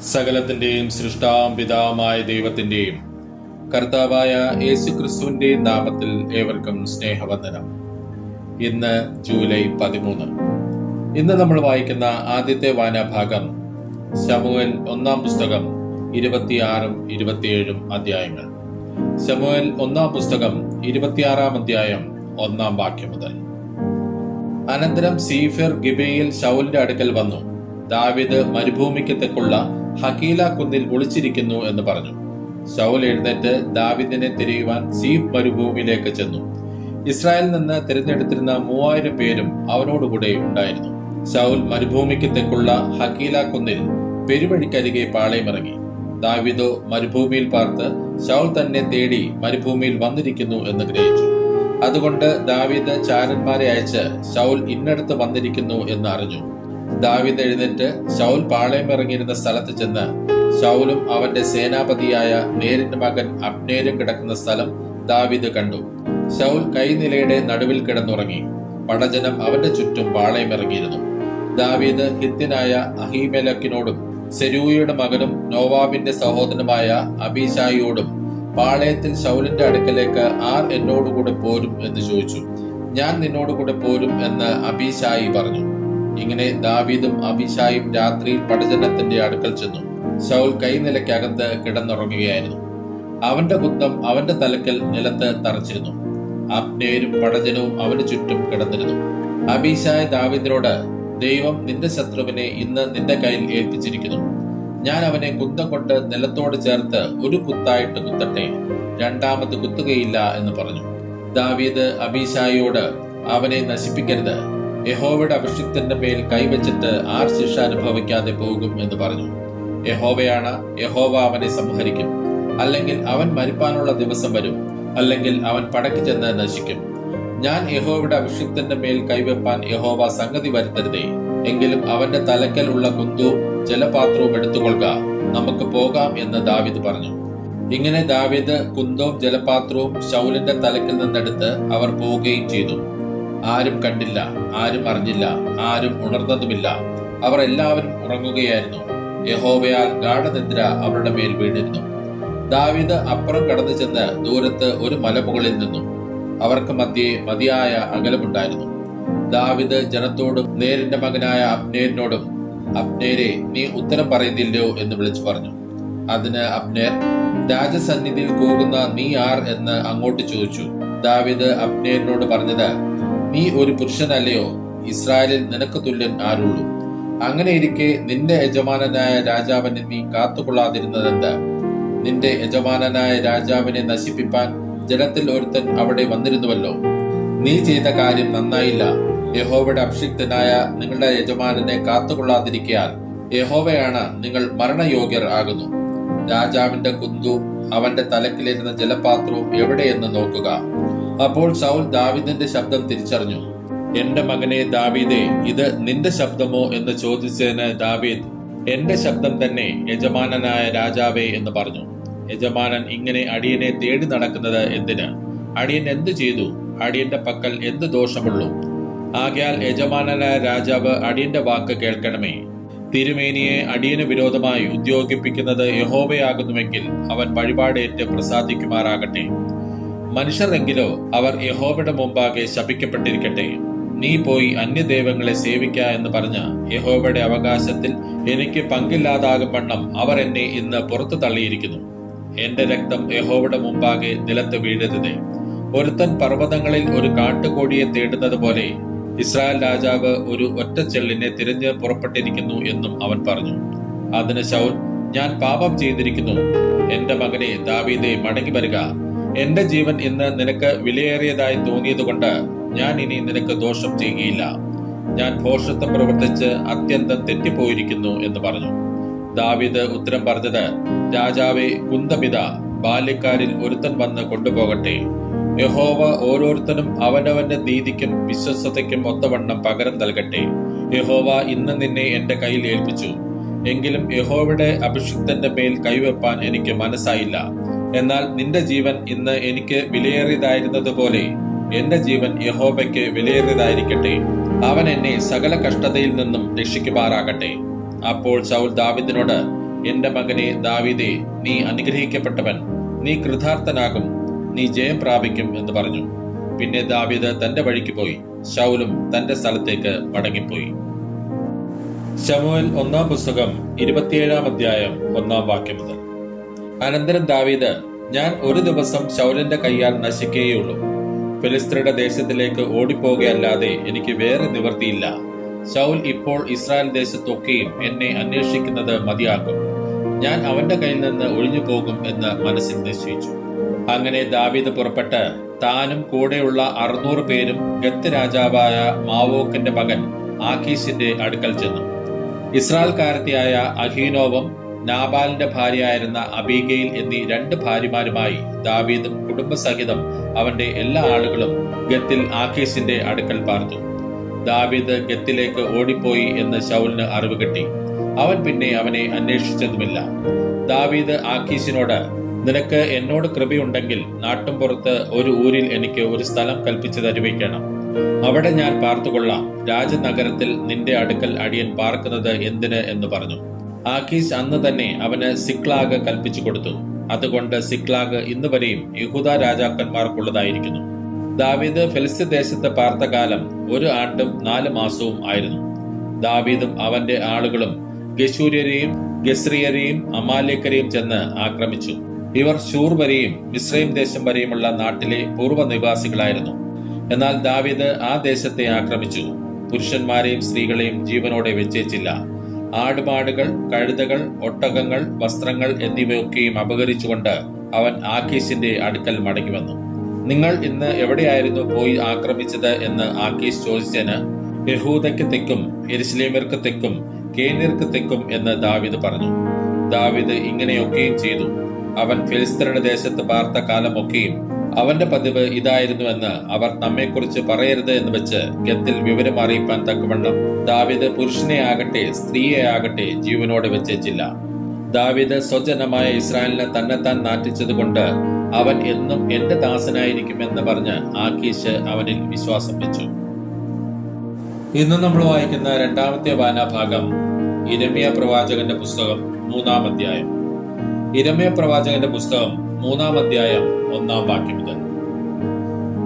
സകലത്തിന്റെയും സൃഷ്ടാവും പിതാവുമായ ദൈവത്തിന്റെയും കർത്താവായ യേശുക്രിസ്തുവിന്റെയും നാമത്തിൽ ഏവർക്കും സ്നേഹവന്ദനം. ഇന്ന് ജൂലൈ 13. ഇന്ന് നമ്മൾ വായിക്കുന്ന ആദ്യത്തെ വായനാഭാഗം ശമൂവേൽ 1-ാം പുസ്തകം 26-ഉം 27-ഉം അധ്യായങ്ങൾ. ശമൂവേൽ 1-ാം പുസ്തകം 26-ാം അധ്യായം 1-ാം വാക്യം മുതൽ. അനന്തരം സീഫർ ഗിബയിൽ ശൗലിന്റെ അടുക്കൽ വന്നു, ദാവീദ് മരുഭൂമിക്ക് തെക്കുള്ള ഹക്കീല കുന്നിൽ ഒളിച്ചിരിക്കുന്നു എന്ന് പറഞ്ഞു. ശൗൽ എഴുന്നേറ്റ് ദാവീദിനെ തിരയുവാൻ സീഫ് മരുഭൂമിയിലേക്ക് ചെന്നു. ഇസ്രായേലിൽ നിന്ന് തിരഞ്ഞെടുത്തിരുന്ന 3000 പേരും അവനോടുകൂടെ ഉണ്ടായിരുന്നു. ശൗൽ മരുഭൂമിക്ക് തെക്കുള്ള ഹക്കീല കുന്നിൽ പെരുവഴിക്കരികെ പാളയമിറങ്ങി. ദാവീദോ മരുഭൂമിയിൽ പാർത്ത് ശൗൽ തന്നെ തേടി മരുഭൂമിയിൽ വന്നിരിക്കുന്നു എന്ന് ഗ്രഹിച്ചു. അതുകൊണ്ട് ദാവീദ് ചാരന്മാരെ അയച്ച് ശൗൽ ഇന്നടുത്ത് വന്നിരിക്കുന്നു എന്ന് അറിഞ്ഞു. ദാവീദ് എഴുന്നേറ്റ് ശൗൽ പാളയമിറങ്ങിയിരുന്ന സ്ഥലത്ത് ചെന്ന് ശൗലും അവന്റെ സേനാപതിയായ നേരിന്റെ മകൻ അബ്നേരും കിടക്കുന്ന സ്ഥലം ദാവീദ് കണ്ടു. ശൗൽ കൈനിലയുടെ നടുവിൽ കിടന്നുറങ്ങി. പടജനം അവന്റെ ചുറ്റും പാളയമിറങ്ങിയിരുന്നു. ദാവീദ് ഹിത്യനായ അഹീമേലെക്കിനോടും സെരൂയയുടെ മകനും നോവാബിന്റെ സഹോദരനുമായ അബീശായിയോടും പാളയത്തിൽ ശൗലിന്റെ അടുക്കലേക്ക് ആർ എന്നോടുകൂടെ പോരും എന്ന് ചോദിച്ചു. ഞാൻ നിന്നോടുകൂടെ പോരും എന്ന് അബീശായി പറഞ്ഞു. ഇങ്ങനെ ദാവീദും അബീശായും രാത്രിയിൽ പടജനത്തിന്റെ അടുക്കൽ ചെന്നു. ശൗൽ കൈനിലയ്ക്കകത്ത് കിടന്നുറങ്ങുകയായിരുന്നു. അവന്റെ കുന്തം അവന്റെ തലക്കൽ നിലത്ത് തറച്ചിരുന്നു. അബ്നേരും പടജനവും അവന് ചുറ്റും കിടന്നിരുന്നു. അബീശായ് ദാവീദിനോട്, ദൈവം നിന്റെ ശത്രുവിനെ ഇന്ന് നിന്റെ കയ്യിൽ ഏൽപ്പിച്ചിരിക്കുന്നു. ഞാൻ അവനെ കുന്തം കൊണ്ട് നിലത്തോട് ചേർത്ത് ഒരു കുത്തായിട്ട് കുത്തട്ടെ, രണ്ടാമത് കുത്തുകയില്ല എന്ന് പറഞ്ഞു. ദാവീദ് അബീശായിയോട്, അവനെ നശിപ്പിക്കരുത്, യഹോവയുടെ അഭിഷിക്തന്റെ മേൽ കൈവച്ചിട്ട് ആർ ശിക്ഷ അനുഭവിക്കാതെ പോകും എന്ന് പറഞ്ഞു. യഹോവയാണ്, യഹോവ അവനെ സംഹരിക്കും. അല്ലെങ്കിൽ അവൻ മരിപ്പാനുള്ള ദിവസം വരും, അല്ലെങ്കിൽ അവൻ പടക്കി ചെന്ന് നശിക്കും. ഞാൻ യഹോവയുടെ അഭിഷിക്തന്റെ മേൽ കൈവെപ്പാൻ യഹോവ സംഗതി വരുത്തരുതേ. എങ്കിലും അവന്റെ തലക്കൽ ഉള്ള കുന്തവും ജലപാത്രവും എടുത്തുകൊള്ളുക, നമുക്ക് പോകാം എന്ന് ദാവീദ് പറഞ്ഞു. ഇങ്ങനെ ദാവീദ് കുന്തവും ജലപാത്രവും ശൗലിന്റെ തലക്കിൽ നിന്നെടുത്ത് അവർ പോവുകയും ചെയ്തു. ആരും കണ്ടില്ല, ആരും അറിഞ്ഞില്ല, ആരും ഉണർന്നതുമില്ല. അവർ എല്ലാവരും ഉറങ്ങുകയായിരുന്നു. യഹോവയാൽ ഗാഢനിദ്ര അവരുടെ മേൽ വീണിരുന്നു. ദാവീദ് അപ്പുറം കടന്നു ചെന്ന് ദൂരത്ത് ഒരു മലമുകളിൽ നിന്നു. അവർക്ക് മധ്യേ മതിയായ അകലമുണ്ടായിരുന്നു. ദാവീദ് ജനത്തോടും നേരിന്റെ മകനായ അബ്നേരിനോടും, അബ്നേരെ, നീ ഉത്തരം പറയുന്നില്ലയോ എന്ന് വിളിച്ചു പറഞ്ഞു. അതിന് അബ്നേർ, രാജസന്നിധിയിൽ പോകുന്ന നീ ആർ എന്ന് അങ്ങോട്ട് ചോദിച്ചു. ദാവീദ് അബ്നേരിനോട് പറഞ്ഞത്, നീ ഒരു പുരുഷനല്ലയോ? ഇസ്രായേലിൽ നിനക്ക് തുല്യൻ ആരുള്ളൂ? അങ്ങനെ ഇരിക്കെ നിന്റെ യജമാനനായ രാജാവിനെ നീ കാത്തുകൊള്ളാതിരുന്നതെന്ത്? നിന്റെ യജമാനനായ രാജാവിനെ നശിപ്പിപ്പാൻ ജനത്തിൽ ഒരുത്തൻ അവിടെ വന്നിരുന്നുവല്ലോ. നീ ചെയ്ത കാര്യം നന്നായില്ല. യഹോവയുടെ അഭിഷിക്തനായ നിങ്ങളുടെ യജമാനനെ കാത്തുകൊള്ളാതിരിക്കയാൽ യഹോവയാണ് നിങ്ങൾ മരണയോഗ്യർ ആകുന്നു. രാജാവിന്റെ കുന്തവും അവന്റെ തലക്കിലിരുന്ന ജലപാത്രവും എവിടെയെന്ന് നോക്കുക. അപ്പോൾ ശൗൽ ദാവീദിന്റെ ശബ്ദം തിരിച്ചറിഞ്ഞു. എന്റെ മകനെ ദാവീദേ, ഇത് നിന്റെ ശബ്ദമോ എന്ന് ചോദിച്ചതിന് ദാവീദ്, എന്റെ ശബ്ദം തന്നെ യജമാനനായ രാജാവേ എന്ന് പറഞ്ഞു. യജമാനൻ ഇങ്ങനെ അടിയനെ തേടി നടക്കുന്നത് എന്തിന്? അടിയൻ എന്തു ചെയ്തു? അടിയന്റെ പക്കൽ എന്ത് ദോഷമുള്ളൂ? ആകയാൽ യജമാനനായ രാജാവ് അടിയന്റെ വാക്ക് കേൾക്കണമേ. തിരുമേനിയെ അടിയന് വിരോധമായി ഉദ്യോഗിപ്പിക്കുന്നത് യഹോവയാകുന്നുവെങ്കിൽ അവൻ വഴിപാടേറ്റ് പ്രസാദിക്കുമാറാകട്ടെ. മനുഷ്യരെങ്കിലോ അവർ യഹോവയുടെ മുമ്പാകെ ശപിക്കപ്പെട്ടിരിക്കട്ടെ. നീ പോയി അന്യദൈവങ്ങളെ സേവിക്ക എന്ന് പറഞ്ഞ യഹോവയുടെ അവകാശത്തിൽ എനിക്ക് പങ്കില്ലാതാകും വണ്ണം അവർ എന്നെ ഇന്ന് പുറത്തു തള്ളിയിരിക്കുന്നു. എന്റെ രക്തം യഹോവയുടെ മുമ്പാകെ നിലത്ത് വീഴരുതേ. ഒരുത്തൻ പർവ്വതങ്ങളിൽ ഒരു കാട്ടുകോഴിയെ തേടുന്നത് പോലെ ഇസ്രായേൽ രാജാവ് ഒരു ഒറ്റച്ചെള്ളിനെ തിരഞ്ഞ് പുറപ്പെട്ടിരിക്കുന്നു എന്നും അവൻ പറഞ്ഞു. അതിന് ശൗൽ, ഞാൻ പാപം ചെയ്തിരിക്കുന്നു. എന്റെ മകനെ ദാവീദേ, മടങ്ങി വരിക. എന്റെ ജീവൻ ഇന്ന് നിനക്ക് വിലയേറിയതായി തോന്നിയതുകൊണ്ട് ഞാൻ ഇനി നിനക്ക് ദോഷം ചെയ്യുകയില്ല. ഞാൻ ഭോഷത്വം പ്രവർത്തിച്ച് അത്യന്തം തെറ്റിപ്പോയിരിക്കുന്നു എന്ന് പറഞ്ഞു. ദാവീദ് ഉത്തരം പറഞ്ഞത്, രാജാവേ, കുന്തമിത, ബാല്യക്കാരിൽ ഒരുത്തൻ വന്ന് കൊണ്ടുപോകട്ടെ. യഹോവ ഓരോരുത്തരും അവനവന്റെ നീതിക്കും വിശ്വസ്തതയ്ക്കും ഒത്തവണ്ണം പകരം നൽകട്ടെ. യഹോവ ഇന്ന് നിന്നെ എന്റെ കയ്യിൽ ഏൽപ്പിച്ചു. എങ്കിലും യഹോവയുടെ അഭിഷിക്തന്റെ മേൽ കൈവെപ്പാൻ എനിക്ക് മനസ്സായില്ല. എന്നാൽ നിന്റെ ജീവൻ ഇന്ന് എനിക്ക് വിലയേറിയതായിരുന്നതുപോലെ എന്റെ ജീവൻ യഹോവയ്ക്ക് വിലയേറിയതായിരിക്കട്ടെ. അവൻ എന്നെ സകല കഷ്ടതയിൽ നിന്നും രക്ഷിക്കുമാറാകട്ടെ. അപ്പോൾ ശൗൽ ദാവീദിനോട്, എന്റെ മകനെ ദാവീദേ, നീ അനുഗ്രഹിക്കപ്പെട്ടവൻ, നീ കൃതാർത്ഥനാകും, നീ ജയം പ്രാപിക്കും എന്ന് പറഞ്ഞു. പിന്നെ ദാവീദ് തന്റെ വഴിക്ക് പോയി, ശൗലും തന്റെ സ്ഥലത്തേക്ക് മടങ്ങിപ്പോയി. ശമൂവേൽ 1-ാം പുസ്തകം 27-ാം അധ്യായം 1-ാം വാക്യം മുതൽ. അനന്തരം ദാവീദ്, ഞാൻ ഒരു ദിവസം ശൗലിന്റെ കയ്യാൽ നശിക്കുകയുള്ളൂ. ഫിലിസ്ത്യരുടെ ദേശത്തിലേക്ക് ഓടിപ്പോകുകയല്ലാതെ എനിക്ക് വേറെ നിവൃത്തിയില്ല. ശൗൽ ഇപ്പോൾ ഇസ്രായേൽ ദേശത്തൊക്കെയും എന്നെ അന്വേഷിക്കുന്നത് മതിയാക്കും. ഞാൻ അവന്റെ കയ്യിൽ നിന്ന് ഒഴിഞ്ഞു പോകും എന്ന് മനസ്സിൽ നിശ്ചയിച്ചു. അങ്ങനെ ദാവീദ് പുറപ്പെട്ട് താനും കൂടെയുള്ള 600 പേരും ഗത്ത് രാജാവായ മാവോക്കിന്റെ മകൻ ആഖീശിന്റെ അടുക്കൽ ചെന്നു. ഇസ്രായേൽക്കാരത്തിയായ അഹീനോവും നാബാലിന്റെ ഭാര്യയായിരുന്ന അബീഗയിൽ എന്നീ 2 ഭാര്യമാരുമായി ദാവീദും കുടുംബസഹിതം അവന്റെ എല്ലാ ആളുകളും ഗത്തിൽ ആഖീശിന്റെ അടുക്കൽ പാർത്തു. ദാവീദ് ഗത്തിലേക്ക് ഓടിപ്പോയി എന്ന് ശൗലിന് അറിവ് കിട്ടി. അവൻ പിന്നെ അവനെ അന്വേഷിച്ചതുമില്ല. ദാവീദ് ആഖീശിനോട്, നിനക്ക് എന്നോട് കൃപയുണ്ടെങ്കിൽ നാട്ടുംപുറത്ത് ഒരു ഊരിൽ എനിക്ക് ഒരു സ്ഥലം കൽപ്പിച്ചു തരുവിക്കണം. അവിടെ ഞാൻ പാർത്തുകൊള്ളാം. രാജനഗരത്തിൽ നിന്റെ അടുക്കൽ അടിയൻ പാർക്കുന്നത് എന്തിന് എന്ന് പറഞ്ഞു. ആഖീശ് അന്ന് തന്നെ അവന് സിക്ലാഗ് കൽപ്പിച്ചു കൊടുത്തു. അതുകൊണ്ട് സിക്ലാഗ് ഇന്ന് വരെയും യഹൂദ രാജാക്കന്മാർക്കുള്ളതായിരിക്കുന്നു. ദാവീദ് ഫെലിസ്ത്യ ദേശത്ത് പാർത്ത കാലം 1 ആണ്ടും 4 മാസവും ആയിരുന്നു. ദാവീദും അവന്റെ ആളുകളും ഗശൂര്യരെയും ഗസ്രിയരെയും അമാലേക്കരെയും ചെന്ന് ആക്രമിച്ചു. ഇവർ ശൂർ വരെയും മിസ്രൈം ദേശം വരെയുമുള്ള നാട്ടിലെ പൂർവ്വനിവാസികളായിരുന്നു. എന്നാൽ ദാവീദ് ആ ദേശത്തെ ആക്രമിച്ചു. പുരുഷന്മാരെയും സ്ത്രീകളെയും ജീവനോടെ വെച്ചേച്ചില്ല. ആടുമാടുകൾ, കഴുതകൾ, ഒട്ടകങ്ങൾ, വസ്ത്രങ്ങൾ എന്നിവയൊക്കെയും അപഹരിച്ചുകൊണ്ട് അവൻ ആഖീശിന്റെ അടുക്കൽ മടങ്ങി വന്നു. നിങ്ങൾ ഇന്ന് എവിടെയായിരുന്നു പോയി ആക്രമിച്ചത് എന്ന് ആഖീശ് ചോദിച്ചതിന്, യഹൂദയ്ക്ക് തെക്കും യെരുശലേമിற்கு തെക്കും കേന്യർക്ക് തെക്കും എന്ന് ദാവീദ് പറഞ്ഞു. ദാവീദ് ഇങ്ങനെയൊക്കെയും ചെയ്തു. അവൻ ഫിലിസ്ത്യരുടെ ദേശത്ത് പാർത്ത കാലമൊക്കെയും അവന്റെ പതിവ് ഇതായിരുന്നുവെന്ന് അവർ നമ്മെക്കുറിച്ച് പറയരുത് എന്ന് വെച്ച് ഗത്തിൽ വിവരം അറിയിപ്പാൻ തക്കവണ്ണം ദാവീദ് പുരുഷനെ ആകട്ടെ സ്ത്രീയെ ആകട്ടെ ജീവനോടെ വെച്ചേച്ചില്ല. ദാവീദ് സ്വജനമായ ഇസ്രായേലിനെ തന്നെത്താൻ നാറ്റിച്ചതുകൊണ്ട് അവൻ എന്നും എന്റെ ദാസനായിരിക്കുമെന്ന് പറഞ്ഞ് ആഖീശ് അവനിൽ വിശ്വാസം വെച്ചു. ഇന്ന് നമ്മൾ വായിക്കുന്ന 2ാമത്തെ വായനാഭാഗം യിരെമ്യാ പ്രവാചകന്റെ പുസ്തകം 3-ാം അധ്യായം. യിരെമ്യാ പ്രവാചകന്റെ പുസ്തകം 3-ാം അധ്യായം 1-ാം വാക്യം മുതൽ.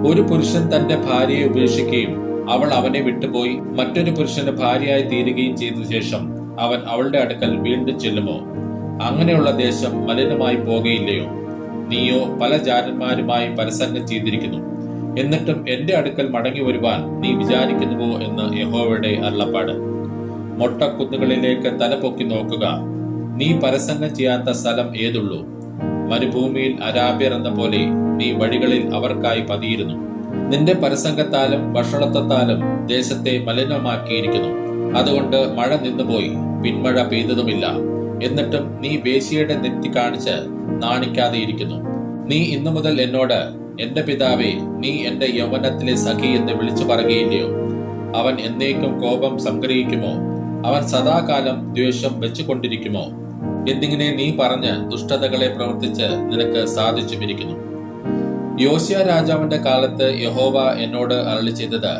ഒരു പുരുഷൻ തന്റെ ഭാര്യയെ ഉപേക്ഷിക്കുകയും അവൾ അവനെ വിട്ടുപോയി മറ്റൊരു പുരുഷന്റെ ഭാര്യയായി തീരുകയും ചെയ്ത ശേഷം അവൻ അവളുടെ അടുക്കൽ വീണ്ടും ചെല്ലുമോ? അങ്ങനെയുള്ള ദേശം മലിനമായി പോകുകയില്ലയോ? നീയോ പല ജാരന്മാരുമായി പരസംഗം ചെയ്തിരിക്കുന്നു. എന്നിട്ടും എന്റെ അടുക്കൽ മടങ്ങി വരുവാൻ നീ വിചാരിക്കുന്നുവോ എന്ന് യഹോവയുടെ അരുളപ്പാട്. മൊട്ടക്കുന്നുകളിലേക്ക് തലപൊക്കി നോക്കുക. നീ പരസംഗം ചെയ്യാത്ത സ്ഥലം ഏതുള്ളൂ? മരുഭൂമിയിൽ അരാബ്യർ എന്ന പോലെ നീ വഴികളിൽ അവർക്കായി പതിയിരുന്നു. നിന്റെ പരസംഗത്താലും വഷളത്വത്താലും ദേശത്തെ മലിനമാക്കിയിരിക്കുന്നു. അതുകൊണ്ട് മഴ നിന്നുപോയി, പിന്മഴ പെയ്തതുമില്ല. എന്നിട്ടും നീ വേശ്യയുടെ നെറ്റി കാണിച്ച് നാണിക്കാതെ ഇരിക്കുന്നു. നീ ഇന്നു മുതൽ എന്നോട്, എന്റെ പിതാവേ, നീ എന്റെ യൗവനത്തിലെ സഖി എന്ന് വിളിച്ചു പറയുകയില്ലയോ? അവൻ എന്നേക്കും കോപം സംഗ്രഹിക്കുമോ? അവൻ സദാകാലം ദ്വേഷം വെച്ചുകൊണ്ടിരിക്കുമോ? എന്നിങ്ങനെ നീ പറഞ്ഞ് ദുഷ്ടതകളെ പ്രവർത്തിച്ച് നിനക്ക് സാധിച്ചുമിരിക്കുന്നു. യോശിയ രാജാവിന്റെ കാലത്ത് യഹോവ എന്നോട് അരുളി ചെയ്തത്,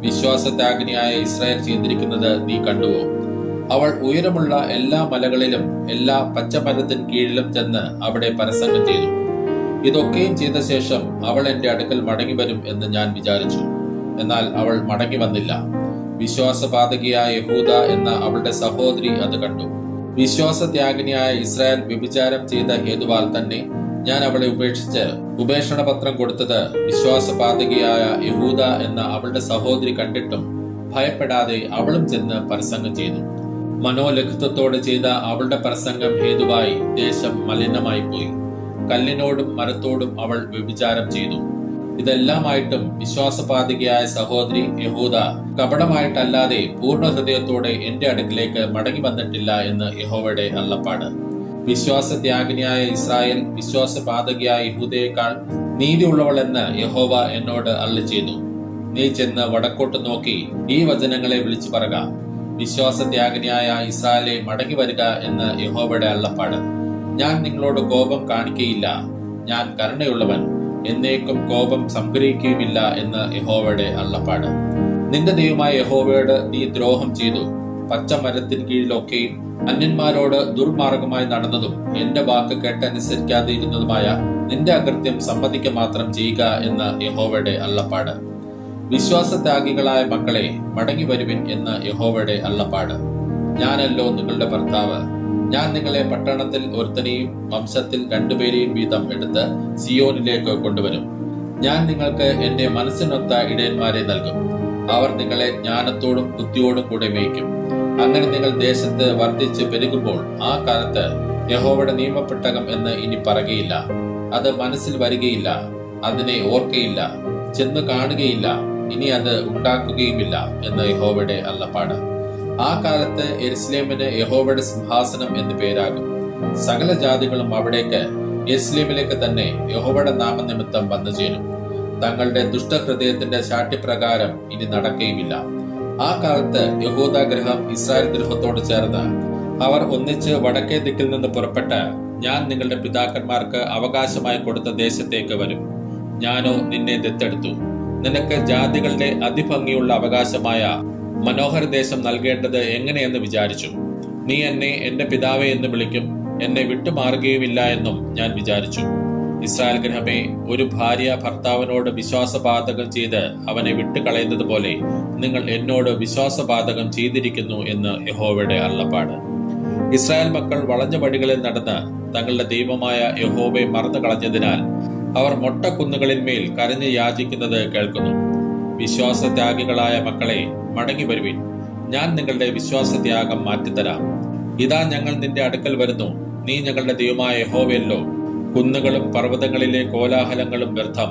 വിശ്വാസത്യാഗിനിയായ ഇസ്രായേൽ ചെയ്തിരിക്കുന്നത് നീ കണ്ടുവോ? അവൾ ഉയരമുള്ള എല്ലാ മലകളിലും എല്ലാ പച്ചമരത്തിൻ കീഴിലും ചെന്ന് അവിടെ പരസംഗം ചെയ്തു. ഇതൊക്കെയും ചെയ്ത ശേഷം അവൾ എന്റെ അടുക്കൽ മടങ്ങി വരും എന്ന് ഞാൻ വിചാരിച്ചു. എന്നാൽ അവൾ മടങ്ങി വന്നില്ല. വിശ്വാസപാതകിയായ യഹൂദ എന്ന അവളുടെ സഹോദരി അത് കണ്ടു. വിശ്വാസത്യാഗിനിയായ ഇസ്രായേൽ വ്യഭിചാരം ചെയ്ത ഹേതുവാൽ തന്നെ ഞാൻ അവളെ ഉപേക്ഷിച്ച് ഉപേക്ഷണപത്രം കൊടുത്തത് വിശ്വാസപാതകിയായ യഹൂദ എന്ന അവളുടെ സഹോദരി കണ്ടിട്ടും ഭയപ്പെടാതെ അവളും ചെന്ന് പരസംഗം ചെയ്തു. മനോലഘിത്വത്തോടെ ചെയ്ത അവളുടെ പ്രസംഗം ഹേതുവായി ദേശം മലിനമായി പോയി. കല്ലിനോടും മരത്തോടും അവൾ വ്യഭിചാരം ചെയ്തു. ഇതെല്ലാമായിട്ടും വിശ്വാസപാതകിയായ സഹോദരി യഹൂദ കപടമായിട്ടല്ലാതെ പൂർണ്ണ ഹൃദയത്തോടെ എന്റെ അടുക്കിലേക്ക് മടങ്ങി വന്നിട്ടില്ല എന്ന് യഹോവയുടെ അരുളപ്പാട്. വിശ്വാസത്യാഗിനിയായ ഇസ്രായേൽ വിശ്വാസപാതകിയായ യഹൂദയേക്കാൾ നീതിയുള്ളവളെന്ന് യഹോവ എന്നോട് അരുളി ചെയ്തു. നീ ചെന്ന് വടക്കോട്ട് നോക്കി ഈ വചനങ്ങളെ വിളിച്ചു പറക, വിശ്വാസത്യാഗിനിയായ ഇസ്രായേലെ മടങ്ങി വരിക എന്ന് യഹോവയുടെ അരുളപ്പാട്. ഞാൻ നിങ്ങളോട് കോപം കാണിക്കയില്ല, ഞാൻ കരുണയുള്ളവൻ, എന്നേക്കും കോപം സംഗ്രഹിക്കുകയുമില്ല എന്ന് യഹോവയുടെ അരുളപ്പാട്. നിന്റെ ദൈവമായ യഹോവയോട് നീ ദ്രോഹം ചെയ്തു, പച്ചമരത്തിൻ കീഴിലൊക്കെയും അന്യന്മാരോട് ദുർമാർഗമായി നടന്നതും എന്റെ വാക്ക് കേട്ടനുസരിക്കാതെ ഇരുന്നതുമായ നിന്റെ അകൃത്യം സമ്മതിക്കുക മാത്രം ചെയ്യുക എന്ന യഹോവയുടെ അരുളപ്പാട്. വിശ്വാസത്യാഗികളായ മക്കളെ, മടങ്ങി വരുവിൻ എന്ന് യഹോവയുടെ അരുളപ്പാട്. ഞാനല്ലോ നിങ്ങളുടെ ഭർത്താവ്. ഞാൻ നിങ്ങളെ പട്ടണത്തിൽ ഒരുത്തനെയും വംശത്തിൽ രണ്ടുപേരെയും വീതം എടുത്ത് സിയോനിലേക്ക് കൊണ്ടുവരും. ഞാൻ നിങ്ങൾക്ക് എന്റെ മനസ്സിനൊത്ത ഇടയന്മാരെ നൽകും. അവർ നിങ്ങളെ ജ്ഞാനത്തോടും ബുദ്ധിയോടും കൂടെ മേയ്ക്കും. അങ്ങനെ നിങ്ങൾ ദേശത്ത് വർദ്ധിച്ച് പെരുകുമ്പോൾ ആ കാലത്ത് യഹോവയുടെ നിയമപ്പെട്ടകം എന്ന് ഇനി പറയുകയില്ല. അത് മനസ്സിൽ വരികയില്ല, അതിനെ ഓർക്കയില്ല, ചെന്ന് കാണുകയില്ല, ഇനി അത് ഉണ്ടാക്കുകയുമില്ല എന്ന് യഹോവയുടെ അരുളപ്പാട്. ആ കാലത്ത് യെരുശലേമിന് യഹോവയുടെ സിംഹാസനം എന്ന് പേരാകും. സകല ജാതികളും അവിടേക്ക് യെരുശലേമിലേക്ക് തന്നെ യഹോവയുടെ നാമനിമിത്തം വന്നു ചേരും. തങ്ങളുടെ ദുഷ്ടഹൃദയത്തിന്റെ ശാഠ്യപ്രകാരം ഇനി നടക്കുകയുമില്ല. ആ കാലത്ത് യഹൂദ ഗൃഹം ഇസ്രായേൽ ഗൃഹത്തോട് ചേർന്ന് അവർ ഒന്നിച്ച് വടക്കേ ദിക്കിൽ നിന്ന് പുറപ്പെട്ട് ഞാൻ നിങ്ങളുടെ പിതാക്കന്മാർക്ക് അവകാശമായി കൊടുത്ത ദേശത്തേക്ക് വരും. ഞാനോ നിന്നെ ദത്തെടുത്തു. നിനക്ക് ജാതികളുടെ അതിഭംഗിയുള്ള അവകാശമായ മനോഹര ദേശം നൽകേണ്ടത് എങ്ങനെയെന്ന് വിചാരിച്ചു. നീ എന്നെ എന്റെ പിതാവേ എന്ന് വിളിക്കും, എന്നെ വിട്ടുമാറുകയുമില്ല എന്നും ഞാൻ വിചാരിച്ചു. ഇസ്രായേൽ ഗൃഹമേ, ഒരു ഭാര്യ ഭർത്താവിനോട് വിശ്വാസപാതകം ചെയ്ത് അവനെ വിട്ടുകളയുന്നത് പോലെ നിങ്ങൾ എന്നോട് വിശ്വാസപാതകം ചെയ്തിരിക്കുന്നു എന്ന് യഹോവയുടെ അരുളപ്പാട്. ഇസ്രായേൽ മക്കൾ വളഞ്ഞ വഴികളിൽ നടന്ന് തങ്ങളുടെ ദൈവമായ യഹോവയെ മറന്നു കളഞ്ഞതിനാൽ അവർ മൊട്ടക്കുന്നുകളിന്മേൽ കരഞ്ഞ് യാചിക്കുന്നത് കേൾക്കുന്നു. വിശ്വാസത്യാഗികളായ മക്കളെ, മടങ്ങി വരുവിൻ. ഞാൻ നിങ്ങളുടെ വിശ്വാസത്യാഗം മാറ്റിത്തരാം. ഇതാ ഞങ്ങൾ നിന്റെ അടുക്കൽ വരുന്നു. നീ ഞങ്ങളുടെ ദൈവമായ യഹോവയല്ലോ. കുന്നുകളും പർവ്വതങ്ങളിലെ കോലാഹലങ്ങളും വ്യർത്ഥം.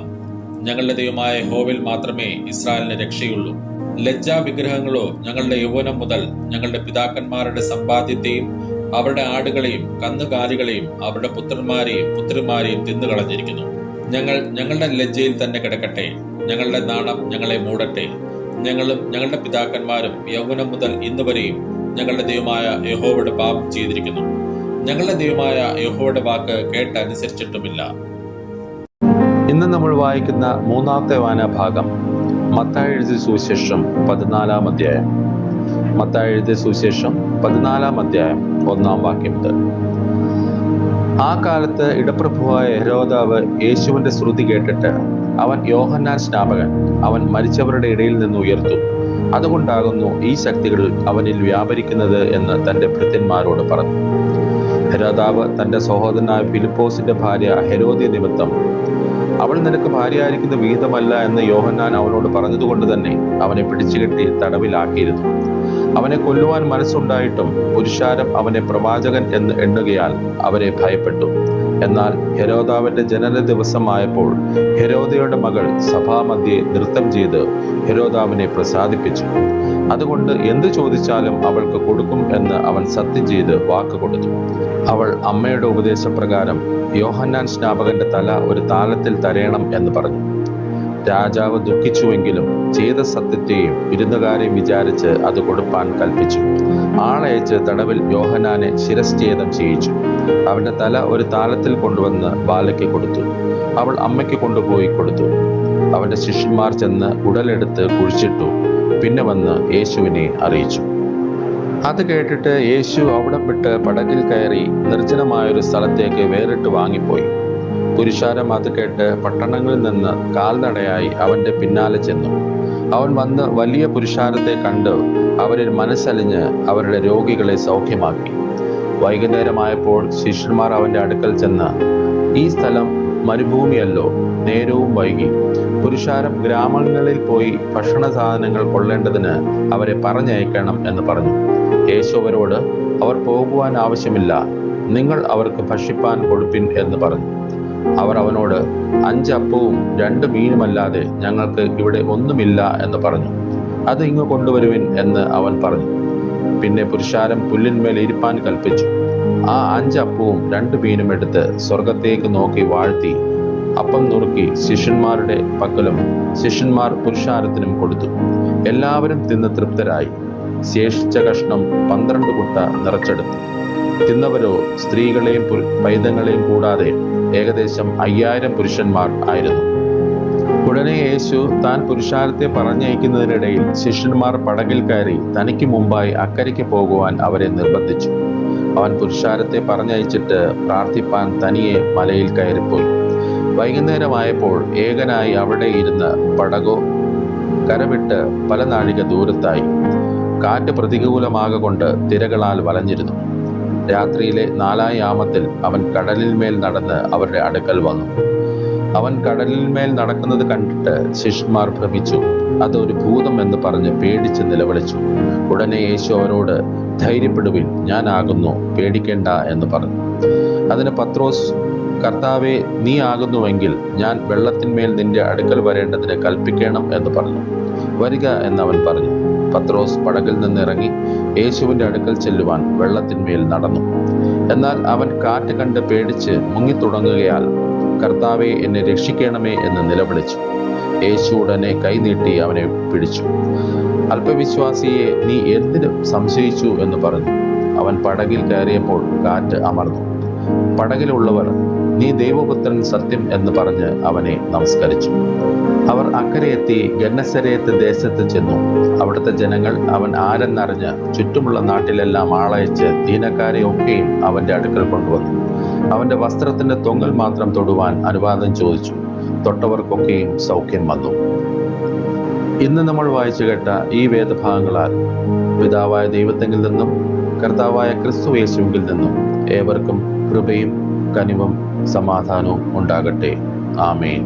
ഞങ്ങളുടെ ദൈവമായ യഹോവയിൽ മാത്രമേ ഇസ്രായേലിന് രക്ഷയുള്ളൂ. ലജ്ജാ വിഗ്രഹങ്ങളോ ഞങ്ങളുടെ യൗവനം മുതൽ ഞങ്ങളുടെ പിതാക്കന്മാരുടെ സമ്പാദ്യത്തെയും അവരുടെ ആടുകളെയും കന്നുകാലികളെയും അവരുടെ പുത്രന്മാരെയും പുത്രിമാരെയും തിന്നുകളഞ്ഞിരിക്കുന്നു. ഞങ്ങൾ ഞങ്ങളുടെ ലജ്ജയിൽ തന്നെ കിടക്കട്ടെ. ഞങ്ങളുടെ നാണം ഞങ്ങളെ മൂടട്ടെ. ഞങ്ങളും ഞങ്ങളുടെ പിതാക്കന്മാരും യൗവനം മുതൽ ഇന്ന് വരെയും ഞങ്ങളുടെ ദൈവമായ യഹോവയുടെ പാപം ചെയ്തിരിക്കുന്നു. ഞങ്ങളുടെ ദൈവമായ യഹോവയുടെ വാക്ക് കേട്ടനുസരിച്ചിട്ടുമില്ല. ഇന്ന് നമ്മൾ വായിക്കുന്ന മൂന്നാമത്തെ വായനാഭാഗം മത്തായി എഴുതിയ സുവിശേഷം 14-ാം അധ്യായം. മത്തായി എഴുതിയ സുവിശേഷം 14-ാം അധ്യായം 1-ാം വാക്യം മുതൽ. ആ കാലത്ത് ഇടപ്രഭുവായ ഹെരോദാവ് യേശുവിന്റെ ശ്രുതി കേട്ടിട്ട് അവൻ യോഹന്നാൻ സ്നാപകൻ അവൻ മരിച്ചവരുടെ ഇടയിൽ നിന്ന് ഉയർത്തു, അതുകൊണ്ടാകുന്നു ഈ ശക്തികൾ അവനിൽ വ്യാപരിക്കുന്നത് എന്ന് തന്റെ ഭൃത്യന്മാരോട് പറഞ്ഞു. ഹെരോദാവ് തന്റെ സഹോദരനായ ഫിലിപ്പോസിന്റെ ഭാര്യ ഹെരോദ്യ നിമിത്തം അവൾ നിനക്ക് ഭാര്യയായിരിക്കുന്ന വിഹിതമല്ല എന്ന് യോഹന്നാൻ അവനോട് പറഞ്ഞതുകൊണ്ട് തന്നെ അവനെ പിടിച്ചുകെട്ടി തടവിലാക്കിയിരുന്നു. അവനെ കൊല്ലുവാൻ മനസ്സുണ്ടായിട്ടും പുരുഷാരം അവനെ പ്രവാചകൻ എന്ന് എണ്ണുകയാൽ അവരെ ഭയപ്പെട്ടു. എന്നാൽ ഹെരോദാവിന്റെ ജനന ദിവസമായപ്പോൾ ഹെരോദയുടെ മകൾ സഭാമധ്യേ നൃത്തം ചെയ്ത് ഹെരോദാവിനെ പ്രസാദിപ്പിച്ചു. അതുകൊണ്ട് എന്തു ചോദിച്ചാലും അവൾക്ക് കൊടുക്കും എന്ന് അവൻ സത്യം ചെയ്ത് വാക്ക് കൊടുത്തു. അവൾ അമ്മയുടെ ഉപദേശപ്രകാരം യോഹന്നാൻ സ്നാപകന്റെ തല ഒരു താലത്തിൽ തരയണം എന്ന് പറഞ്ഞു. രാജാവ് ദുഃഖിച്ചുവെങ്കിലും ചെയ്ത സത്യത്തെയും വിരുന്നുകാരെയും വിചാരിച്ച് അത് കൊടുപ്പാൻ കൽപ്പിച്ചു. ആളയച്ച് തടവിൽ യോഹന്നാനെ ശിരശ്ഛേദം ചെയ്യിച്ചു. അവന്റെ തല ഒരു താലത്തിൽ കൊണ്ടുവന്ന് ബാലയ്ക്ക് കൊടുത്തു. അവൾ അമ്മയ്ക്ക് കൊണ്ടുപോയി കൊടുത്തു. അവന്റെ ശിഷ്യന്മാർ ചെന്ന് ഉടലെടുത്ത് കുഴിച്ചിട്ടു. പിന്നെ വന്ന് യേശുവിനെ അറിയിച്ചു. അത് കേട്ടിട്ട് യേശു അവിടം വിട്ട് പടകിൽ കയറി നിർജ്ജനമായൊരു സ്ഥലത്തേക്ക് വേറിട്ട് വാങ്ങിപ്പോയി. പുരുഷാരം അത് കേട്ട് പട്ടണങ്ങളിൽ നിന്ന് കാൽനടയായി അവന്റെ പിന്നാലെ ചെന്നു. അവൻ വന്ന് വലിയ പുരുഷാരത്തെ കണ്ട് അവരിൽ മനസ്സലിഞ്ഞ് അവരുടെ രോഗികളെ സൗഖ്യമാക്കി. വൈകുന്നേരമായപ്പോൾ ശിഷ്യന്മാർ അവന്റെ അടുക്കൽ ചെന്ന്, ഈ സ്ഥലം മരുഭൂമിയല്ലോ, നേരവും വൈകി. പുരുഷാരം ഗ്രാമങ്ങളിൽ പോയി ഭക്ഷണ സാധനങ്ങൾ കൊള്ളേണ്ടതിന് അവരെ പറഞ്ഞയക്കണം എന്ന് പറഞ്ഞു. യേശു അവരോട്, അവർ പോകുവാൻ ആവശ്യമില്ല, നിങ്ങൾ അവർക്ക് ഭക്ഷിപ്പാൻ കൊടുപ്പിൻ എന്ന് പറഞ്ഞു. അവർ അവനോട്, 5 അപ്പവും 2 മീനുമല്ലാതെ ഞങ്ങൾക്ക് ഇവിടെ ഒന്നുമില്ല എന്ന് പറഞ്ഞു. അത് ഇങ്ങ് കൊണ്ടുവരുവിൻ എന്ന് അവൻ പറഞ്ഞു. പിന്നെ പുരുഷാരം പുല്ലിന്മേൽ ഇരിപ്പാൻ കൽപ്പിച്ചു. ആ 5 അപ്പവും 2 മീനും എടുത്ത് സ്വർഗത്തേക്ക് നോക്കി വാഴ്ത്തി അപ്പം നുറുക്കി ശിഷ്യന്മാരുടെ പക്കലും ശിഷ്യന്മാർ പുരുഷാരത്തിനും കൊടുത്തു. എല്ലാവരും തിന്ന് തൃപ്തരായി. ശേഷിച്ച കഷ്ണം 12 കുട്ട നിറച്ചെടുത്തു. തിന്നവരോ സ്ത്രീകളെയും പൈതങ്ങളെയും കൂടാതെ ഏകദേശം 5000 പുരുഷന്മാർ ആയിരുന്നു. ഉടനെ യേശു താൻ പുരുഷാരത്തെ പറഞ്ഞയക്കുന്നതിനിടയിൽ ശിഷ്യന്മാർ പടകിൽ കയറി തനിക്ക് മുമ്പായി അക്കരയ്ക്ക് പോകുവാൻ അവരെ നിർബന്ധിച്ചു. അവൻ പുരുഷാരത്തെ പറഞ്ഞയച്ചിട്ട് പ്രാർത്ഥിപ്പാൻ തനിയെ മലയിൽ കയറിപ്പോയി. വൈകുന്നേരമായപ്പോൾ ഏകനായി അവിടെ ഇരുന്ന് പടകോ കരവിട്ട് പല നാഴിക ദൂരത്തായി. കാറ്റ് പ്രതികൂലമാകൊണ്ട് തിരകളാൽ വലഞ്ഞിരുന്നു. രാത്രിയിലെ 4-ാം യാമത്തിൽ അവൻ കടലിന്മേൽ നടന്ന് അവരുടെ അടുക്കൽ വന്നു. അവൻ കടലിന്മേൽ നടക്കുന്നത് കണ്ടിട്ട് ശിഷ്യന്മാർ ഭ്രമിച്ചു. അതൊരു ഭൂതം എന്ന് പറഞ്ഞ് പേടിച്ച് നിലവിളിച്ചു. ഉടനെ യേശു അവരോട്, ധൈര്യപ്പെടുവിൻ, ഞാനാകുന്നു, പേടിക്കേണ്ട എന്ന് പറഞ്ഞു. അതിന് പത്രോസ്, കർത്താവേ, നീ ആകുന്നുവെങ്കിൽ ഞാൻ വെള്ളത്തിന്മേൽ നിന്റെ അടുക്കൽ വരേണ്ടതിന് കൽപ്പിക്കണം എന്ന് പറഞ്ഞു. വരിക എന്നവൻ പറഞ്ഞു. പത്രോസ് പടകിൽ നിന്നിറങ്ങി യേശുവിന്റെ അടുക്കൽ ചെല്ലുവാൻ വെള്ളത്തിന്മേൽ നടന്നു. എന്നാൽ അവൻ കാറ്റ് കണ്ട് പേടിച്ച് മുങ്ങിത്തുടങ്ങുകയാൽ, കർത്താവെ, എന്നെ രക്ഷിക്കണമേ എന്ന് നിലവിളിച്ചു. യേശു ഉടനെ കൈനീട്ടി അവനെ പിടിച്ചു. അല്പവിശ്വാസിയെ, നീ എന്തിന് സംശയിച്ചു എന്ന് പറഞ്ഞു. അവൻ പടകിൽ കയറിയപ്പോൾ കാറ്റ് അമർന്നു. പടകിലുള്ളവർ, നീ ദൈവപുത്രൻ സത്യം എന്ന് പറഞ്ഞ് അവനെ നമസ്കരിച്ചു. അവർ അക്കരെ എത്തി ഗന്നസരേത്ത് ദേശത്ത് ചെന്നു. അവിടുത്തെ ജനങ്ങൾ അവൻ ആരെന്നറിഞ്ഞ് ചുറ്റുമുള്ള നാട്ടിലെല്ലാം ആളയച്ച് ദീനക്കാരെ ഒക്കെയും അവന്റെ അടുക്കൽ കൊണ്ടുവന്നു. അവന്റെ വസ്ത്രത്തിന്റെ തൊങ്ങൽ മാത്രം തൊടുവാൻ അനുവാദം ചോദിച്ചു. തൊട്ടവർക്കൊക്കെയും സൗഖ്യം വന്നു. ഇന്ന് നമ്മൾ വായിച്ചു കേട്ട ഈ വേദഭാഗങ്ങളാൽ പിതാവായ ദൈവത്തെങ്കിൽ നിന്നും കർത്താവായ ക്രിസ്തു യേശുവിൽ നിന്നും ഏവർക്കും കൃപയും കനിവും സമാധാനവും ഉണ്ടാകട്ടെ. ആമേൻ.